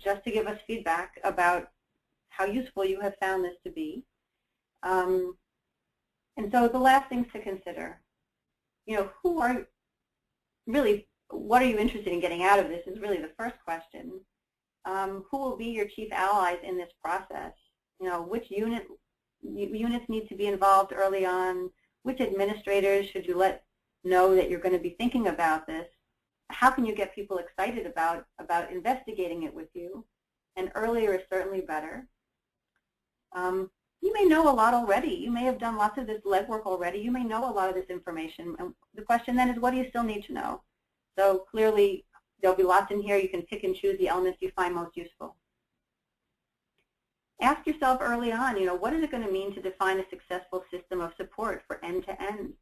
just to give us feedback about how useful you have found this to be. And so the last things to consider, who are really, what are you interested in getting out of this is really the first question. Who will be your chief allies in this process? Which units need to be involved early on? Which administrators should you let know that you're going to be thinking about this? How can you get people excited about investigating it with you? And earlier is certainly better. You may know a lot already. You may have done lots of this legwork already. You may know a lot of this information. And the question then is, what do you still need to know? So clearly, there'll be lots in here. You can pick and choose the elements you find most useful. Ask yourself early on, what is it going to mean to define a successful system of support for end-to-end?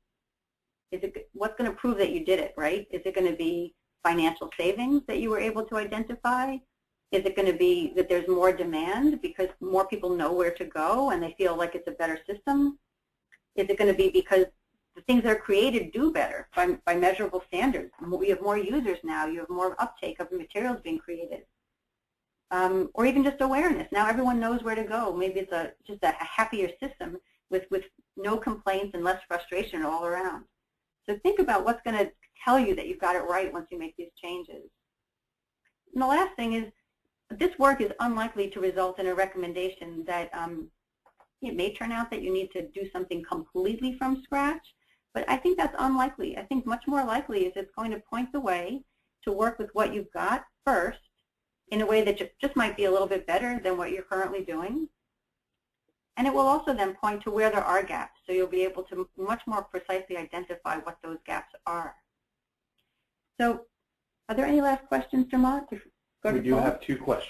What's going to prove that you did it, right? Is it going to be financial savings that you were able to identify? Is it going to be that there's more demand because more people know where to go and they feel like it's a better system? Is it going to be because the things that are created do better by measurable standards? We have more users now. You have more uptake of materials being created. Or even just awareness. Now everyone knows where to go. Maybe it's just a happier system with no complaints and less frustration all around. So think about what's going to tell you that you've got it right once you make these changes. And the last thing is, this work is unlikely to result in a recommendation that it may turn out that you need to do something completely from scratch, but I think that's unlikely. I think much more likely is it's going to point the way to work with what you've got first in a way that just might be a little bit better than what you're currently doing. And it will also then point to where there are gaps, so you'll be able to much more precisely identify what those gaps are. So are there any last questions, Dermot? We do have 2 questions.